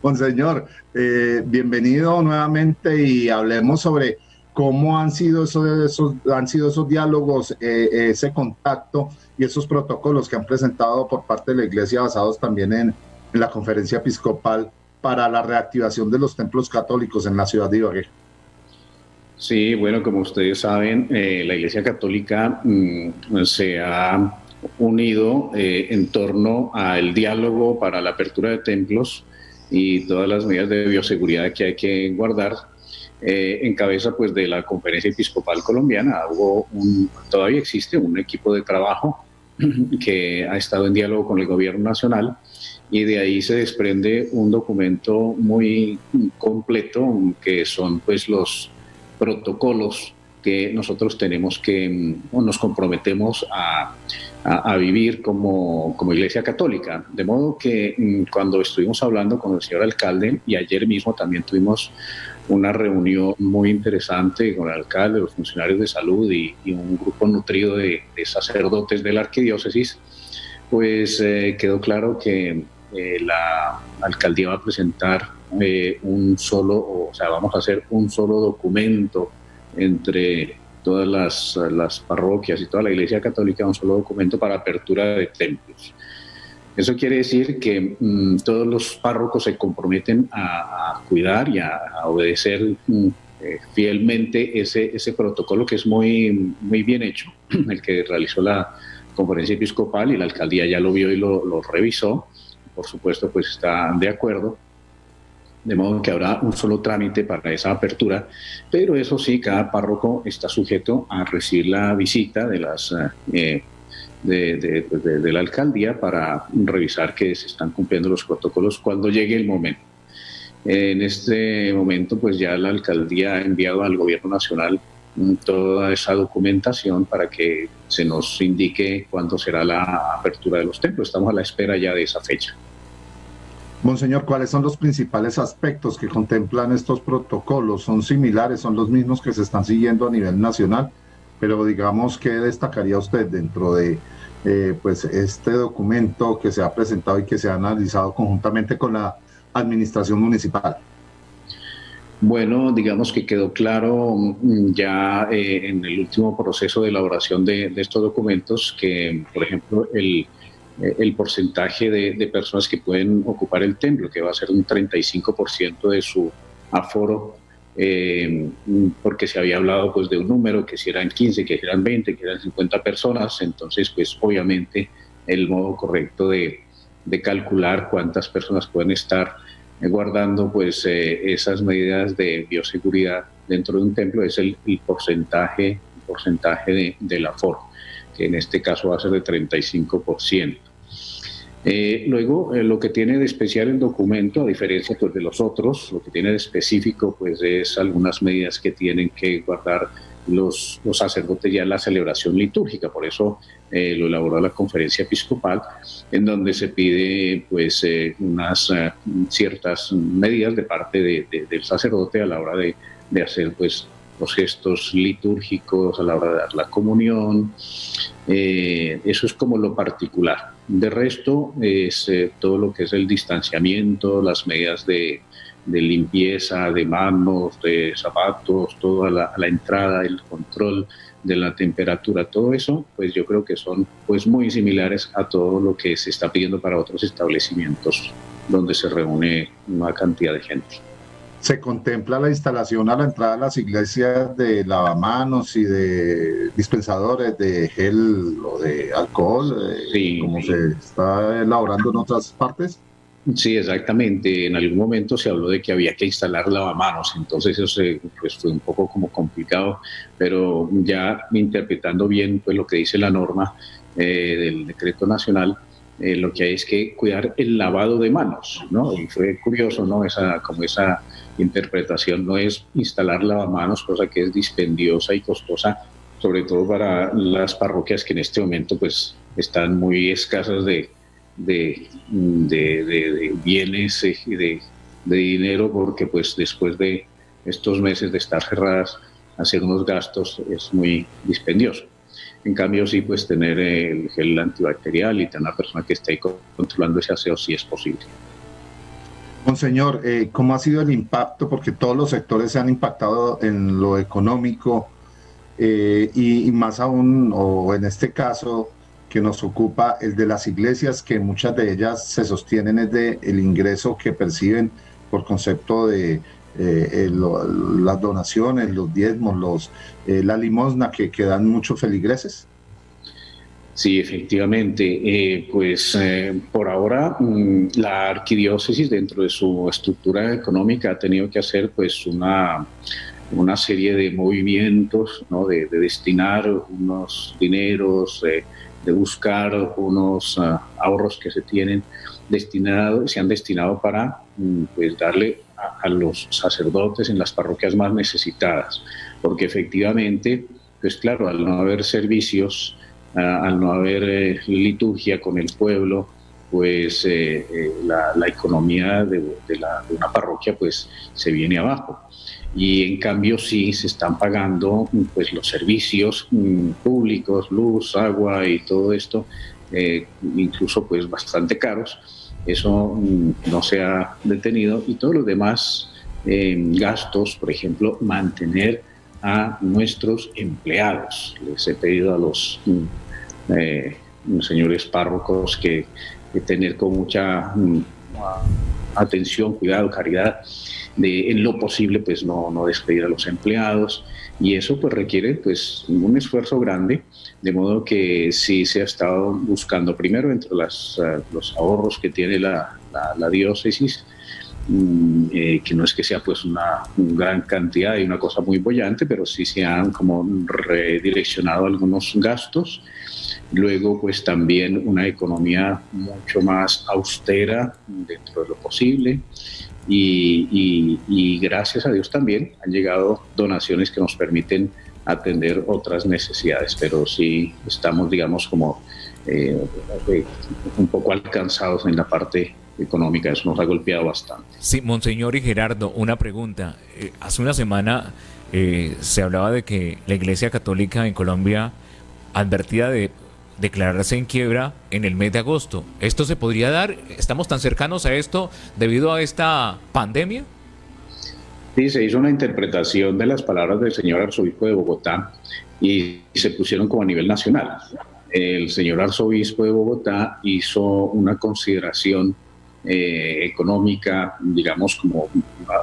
Monseñor, bienvenido nuevamente y hablemos sobre cómo han sido esos diálogos, ese contacto y esos protocolos que han presentado por parte de la Iglesia basados también en la conferencia episcopal para la reactivación de los templos católicos en la ciudad de Ibagué. Sí, bueno, como ustedes saben, la Iglesia Católica se ha unido en torno al diálogo para la apertura de templos y todas las medidas de bioseguridad que hay que guardar. En cabeza pues de la Conferencia Episcopal Colombiana todavía existe un equipo de trabajo que ha estado en diálogo con el gobierno nacional, y de ahí se desprende un documento muy completo que son pues los protocolos que nosotros tenemos que, o nos comprometemos a vivir como Iglesia Católica. De modo que cuando estuvimos hablando con el señor alcalde, y ayer mismo también tuvimos una reunión muy interesante con el alcalde, los funcionarios de salud y un grupo nutrido de sacerdotes de la arquidiócesis, pues quedó claro que la alcaldía va a presentar vamos a hacer un solo documento entre todas las parroquias y toda la Iglesia Católica, un solo documento para apertura de templos. Eso quiere decir que todos los párrocos se comprometen a cuidar y a obedecer fielmente ese protocolo, que es muy, muy bien hecho, el que realizó la Conferencia Episcopal, y la alcaldía ya lo vio y lo revisó. Por supuesto, pues está de acuerdo, de modo que habrá un solo trámite para esa apertura, pero eso sí, cada párroco está sujeto a recibir la visita de la alcaldía para revisar que se están cumpliendo los protocolos cuando llegue el momento. En este momento, pues ya la alcaldía ha enviado al gobierno nacional toda esa documentación para que se nos indique cuándo será la apertura de los templos. Estamos a la espera ya de esa fecha. Monseñor, ¿cuáles son los principales aspectos que contemplan estos protocolos? ¿Son similares, son los mismos que se están siguiendo a nivel nacional? Pero digamos, ¿qué destacaría usted dentro de pues este documento que se ha presentado y que se ha analizado conjuntamente con la administración municipal? Bueno, digamos que quedó claro ya en el último proceso de elaboración de estos documentos que, por ejemplo, el porcentaje de personas que pueden ocupar el templo, que va a ser un 35% de su aforo, porque se había hablado pues de un número, que si eran 15, que si eran 20, que eran 50 personas. Entonces pues obviamente el modo correcto de calcular cuántas personas pueden estar guardando pues esas medidas de bioseguridad dentro de un templo es el porcentaje del aforo, que en este caso va a ser de 35%. Luego, lo que tiene de especial el documento, a diferencia pues, de los otros, lo que tiene de específico pues, es algunas medidas que tienen que guardar los sacerdotes ya en la celebración litúrgica. Por eso lo elaboró la Conferencia Episcopal, en donde se pide pues, unas ciertas medidas de parte del sacerdote a la hora de hacer pues, los gestos litúrgicos, a la hora de dar la comunión. Eso es como lo particular. De resto es todo lo que es el distanciamiento, las medidas de limpieza de manos, de zapatos, toda la entrada, el control de la temperatura, todo eso, pues yo creo que son pues muy similares a todo lo que se está pidiendo para otros establecimientos donde se reúne una cantidad de gente. ¿Se contempla la instalación a la entrada de las iglesias de lavamanos y de dispensadores de gel o de alcohol, sí, como se está elaborando en otras partes? Sí, exactamente. En algún momento se habló de que había que instalar lavamanos, entonces eso pues fue un poco como complicado, pero ya interpretando bien pues lo que dice la norma del decreto nacional, lo que hay es que cuidar el lavado de manos, ¿no? Y fue curioso, ¿no? Esa interpretación, no es instalar lavamanos, cosa que es dispendiosa y costosa, sobre todo para las parroquias que en este momento pues están muy escasas de bienes y de dinero, porque pues después de estos meses de estar cerradas, hacer unos gastos es muy dispendioso. En cambio, sí, pues tener el gel antibacterial y tener una persona que esté ahí controlando ese aseo sí es posible. Monseñor, ¿cómo ha sido el impacto? Porque todos los sectores se han impactado en lo económico y más aún, o en este caso que nos ocupa, el de las iglesias, que muchas de ellas se sostienen es de el ingreso que perciben por concepto de las donaciones, los diezmos, la limosna que dan muchos feligreses. Sí, efectivamente. Por ahora la arquidiócesis dentro de su estructura económica ha tenido que hacer pues una serie de movimientos, ¿no? De destinar unos dineros, de buscar unos ahorros que se han destinado para pues darle a los sacerdotes en las parroquias más necesitadas, porque efectivamente, pues claro, al no haber servicios, al no haber liturgia con el pueblo, pues la economía de una parroquia pues se viene abajo. Y en cambio sí se están pagando pues los servicios públicos, luz, agua y todo esto, incluso pues bastante caros. Eso no se ha detenido, y todos los demás gastos, por ejemplo, mantener a nuestros empleados. Les he pedido a los señores párrocos que tener con mucha atención, cuidado, caridad, en lo posible pues no despedir a los empleados, y eso pues requiere pues un esfuerzo grande, de modo que sí se ha estado buscando primero entre los ahorros que tiene la diócesis, que no es que sea pues una gran cantidad y una cosa muy bollante, pero sí se han como redireccionado algunos gastos. Luego pues también una economía mucho más austera dentro de lo posible, y gracias a Dios también han llegado donaciones que nos permiten atender otras necesidades, pero sí estamos, digamos, como un poco alcanzados en la parte económica. Eso nos ha golpeado bastante. Sí, Monseñor y Gerardo, una pregunta. Hace una semana se hablaba de que la Iglesia Católica en Colombia advertía de declararse en quiebra en el mes de agosto. ¿Esto se podría dar? ¿Estamos tan cercanos a esto debido a esta pandemia? Sí, se hizo una interpretación de las palabras del señor arzobispo de Bogotá y se pusieron como a nivel nacional. El señor arzobispo de Bogotá hizo una consideración económica, digamos, como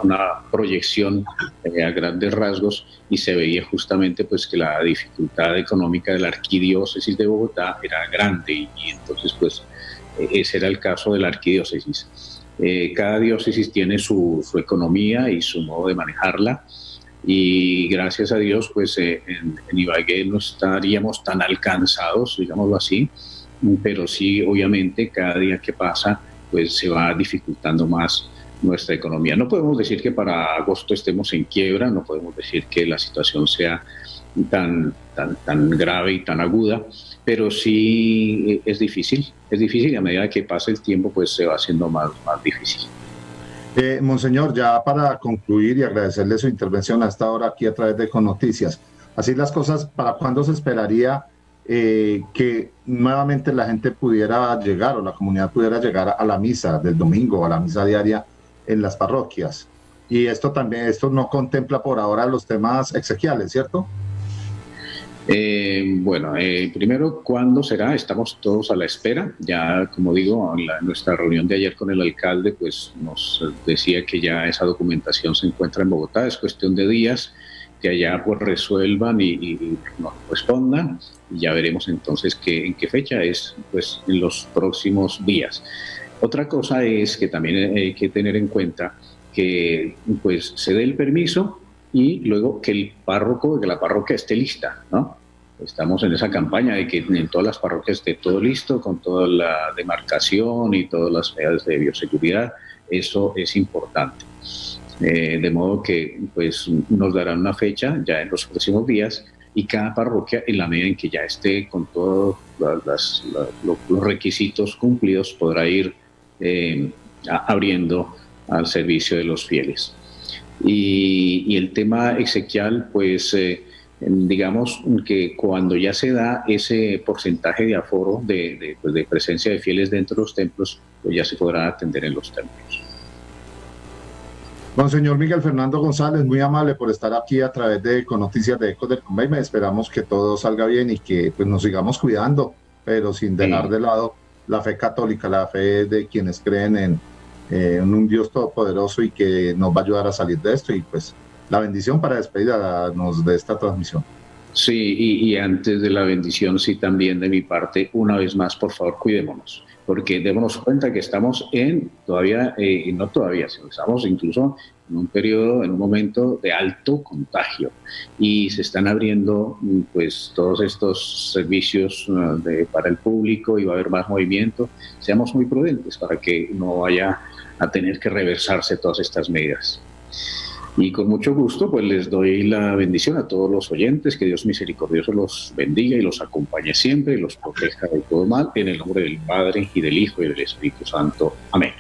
una proyección a grandes rasgos, y se veía justamente pues que la dificultad económica de la arquidiócesis de Bogotá era grande, y entonces pues ese era el caso de la arquidiócesis. Cada diócesis tiene su economía y su modo de manejarla, y gracias a Dios pues en Ibagué no estaríamos tan alcanzados, digámoslo así, pero sí, obviamente, cada día que pasa pues se va dificultando más nuestra economía. No podemos decir que para agosto estemos en quiebra, no podemos decir que la situación sea tan grave y tan aguda, pero sí es difícil, y a medida que pasa el tiempo pues se va haciendo más difícil. Monseñor, ya para concluir y agradecerle su intervención hasta ahora aquí a través de Econnoticias, así las cosas, ¿para cuándo se esperaría que nuevamente la gente pudiera llegar, o la comunidad pudiera llegar a la misa del domingo, a la misa diaria en las parroquias? Y esto no contempla por ahora los temas exequiales, ¿cierto? Primero, ¿cuándo será? Estamos todos a la espera. Ya, como digo, en nuestra reunión de ayer con el alcalde, pues nos decía que ya esa documentación se encuentra en Bogotá. Es cuestión de días que allá pues resuelvan y nos respondan, y ya veremos entonces en qué fecha es, pues en los próximos días. Otra cosa es que también hay que tener en cuenta que pues se dé el permiso y luego que la parroquia esté lista, ¿no? Estamos en esa campaña de que en todas las parroquias esté todo listo, con toda la demarcación y todas las medidas de bioseguridad. Eso es importante. De modo que pues nos darán una fecha ya en los próximos días, y cada parroquia, en la medida en que ya esté con todos los requisitos cumplidos, podrá ir abriendo al servicio de los fieles. Y el tema exequial, pues digamos que cuando ya se da ese porcentaje de aforo de presencia de fieles dentro de los templos, pues ya se podrá atender en los templos. Monseñor Miguel Fernando González, muy amable por estar aquí a través de Con Noticias de Ecos del Conveyme. Esperamos que todo salga bien y que pues, nos sigamos cuidando, pero sin dejar de lado la fe católica, la fe de quienes creen en un Dios todopoderoso y que nos va a ayudar a salir de esto. Y pues la bendición para despedirnos de esta transmisión. Sí, y antes de la bendición, sí, también de mi parte, una vez más, por favor, cuidémonos, porque démonos cuenta que estamos no todavía, sino estamos incluso en un periodo, en un momento de alto contagio y se están abriendo pues todos estos servicios para el público y va a haber más movimiento. Seamos muy prudentes para que no vaya a tener que reversarse todas estas medidas. Y con mucho gusto, pues les doy la bendición a todos los oyentes, que Dios misericordioso los bendiga y los acompañe siempre y los proteja de todo mal, en el nombre del Padre, y del Hijo, y del Espíritu Santo. Amén.